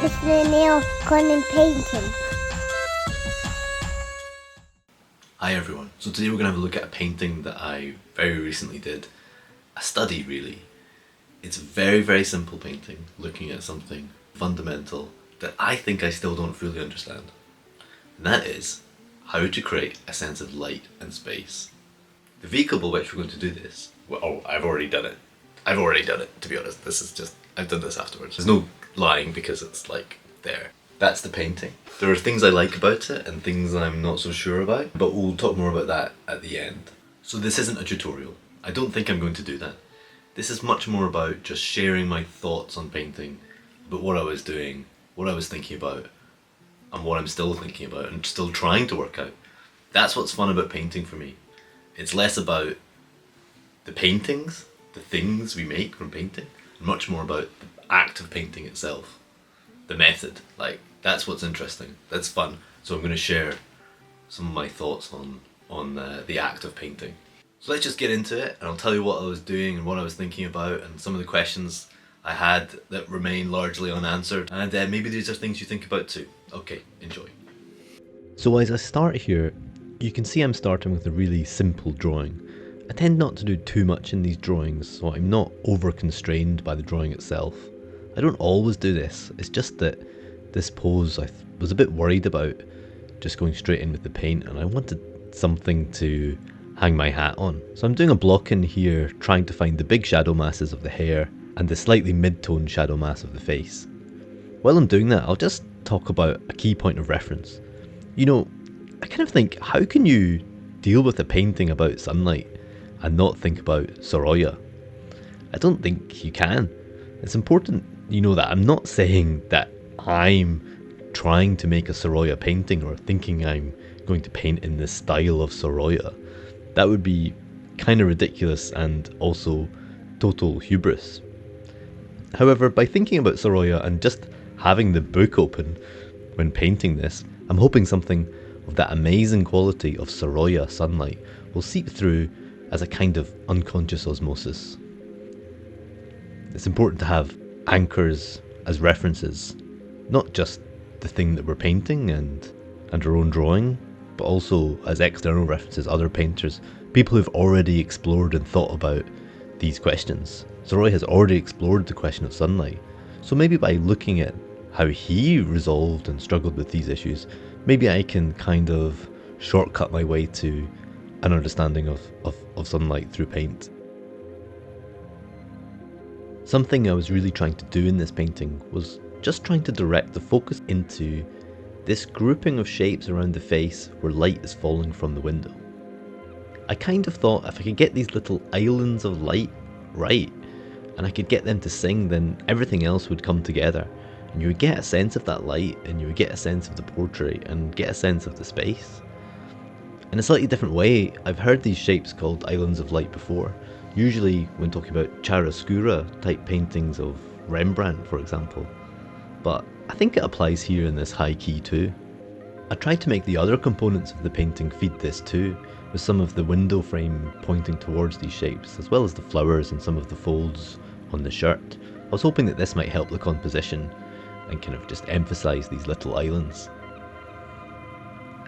the Sennelier Conan painting. Hi everyone, so today we're going to have a look at a painting that I very recently did. A study really. It's a very simple painting looking at something fundamental that I think I still don't fully understand. And that is how to create a sense of light and space. The vehicle by which we're going to do this, I've already done it. To be honest. I've done this afterwards. There's no lying because it's like there. That's the painting. There are things I like about it and things I'm not so sure about, but we'll talk more about that at the end. So this isn't a tutorial. I don't think I'm going to do that. This is much more about just sharing my thoughts on painting, about what I was doing, what I was thinking about, and what I'm still thinking about and still trying to work out. That's what's fun about painting for me. It's less about the paintings, the things we make from painting, and much more about the act of painting itself. The method, that's what's interesting, that's fun. So I'm going to share some of my thoughts on the act of painting. So let's just get into it, and I'll tell you what I was doing and what I was thinking about and some of the questions I had that remain largely unanswered, and maybe these are things you think about too. Okay, enjoy. So as I start here, you can see I'm starting with a really simple drawing. I tend not to do too much in these drawings, so I'm not over constrained by the drawing itself. I don't always do this, it's just that this pose I was a bit worried about just going straight in with the paint, and I wanted something to hang my hat on. So I'm doing a block in here, trying to find the big shadow masses of the hair and the slightly mid-tone shadow mass of the face. While I'm doing that, I'll just talk about a key point of reference. You know, I kind of think, how can you deal with a painting about sunlight and not think about Sorolla? I don't think you can. It's important, that I'm not saying that I'm trying to make a Sorolla painting or thinking I'm going to paint in the style of Sorolla. That would be kind of ridiculous and also total hubris. However, by thinking about Sorolla and just having the book open when painting this, I'm hoping something of that amazing quality of Sorolla sunlight will seep through as a kind of unconscious osmosis. It's important to have anchors as references, not just the thing that we're painting and our own drawing, but also as external references, other painters, people who've already explored and thought about these questions. Sorolla has already explored the question of sunlight, so maybe by looking at how he resolved and struggled with these issues, maybe I can kind of shortcut my way to an understanding of sunlight through paint. Something I was really trying to do in this painting was just trying to direct the focus into this grouping of shapes around the face where light is falling from the window. I kind of thought if I could get these little islands of light right, and I could get them to sing, then everything else would come together, and you would get a sense of that light, and you would get a sense of the portrait, and get a sense of the space. In a slightly different way, I've heard these shapes called islands of light before, usually when talking about chiaroscura type paintings of Rembrandt, for example, but I think it applies here in this high key too. I tried to make the other components of the painting feed this too, with some of the window frame pointing towards these shapes, as well as the flowers and some of the folds on the shirt. I was hoping that this might help the composition and kind of just emphasise these little islands.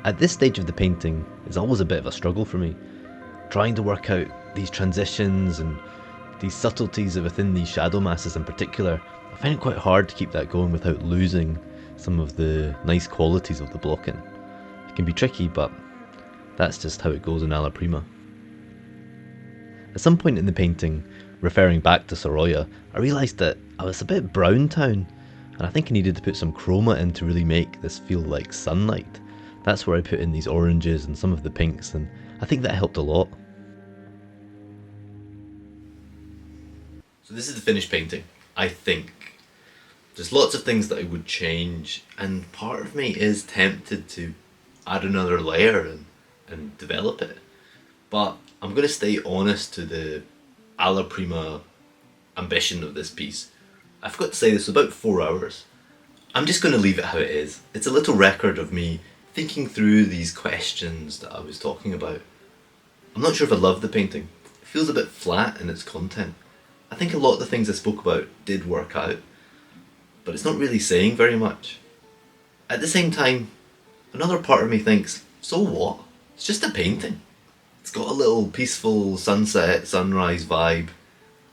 At this stage of the painting, it's always a bit of a struggle for me, trying to work out these transitions and these subtleties within these shadow masses in particular. I find it quite hard to keep that going without losing some of the nice qualities of the blocking. It can be tricky, but that's just how it goes in Alla Prima. At some point in the painting, referring back to Sorolla, I realised that I was a bit brown town, and I think I needed to put some chroma in to really make this feel like sunlight. That's where I put in these oranges and some of the pinks, and I think that helped a lot. So this is the finished painting. I think there's lots of things that I would change, and part of me is tempted to add another layer and develop it. But I'm going to stay honest to the Alla Prima ambition of this piece. I forgot to say this was about 4 hours. I'm just going to leave it how it is. It's a little record of me thinking through these questions that I was talking about. I'm not sure if I love the painting. It feels a bit flat in its content. I think a lot of the things I spoke about did work out, but it's not really saying very much. At the same time, another part of me thinks, so what? It's just a painting. It's got a little peaceful sunset, sunrise vibe,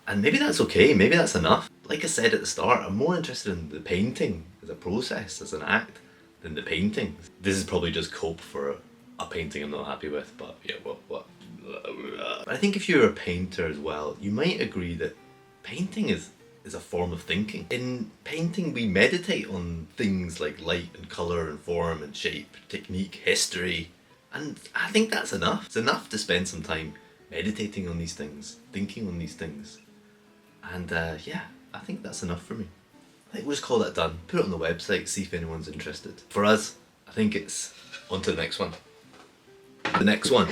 and maybe that's okay, maybe that's enough. Like I said at the start, I'm more interested in the painting as a process, as an act, than the painting. This is probably just cope for a painting I'm not happy with, but yeah, what? But I think if you're a painter as well, you might agree that painting is a form of thinking. In painting, we meditate on things like light and colour and form and shape, technique, history, and I think that's enough. It's enough to spend some time meditating on these things, thinking on these things. And yeah, I think that's enough for me. I think we'll just call that done. Put it on the website, see if anyone's interested. For us, I think it's on to the next one. The next one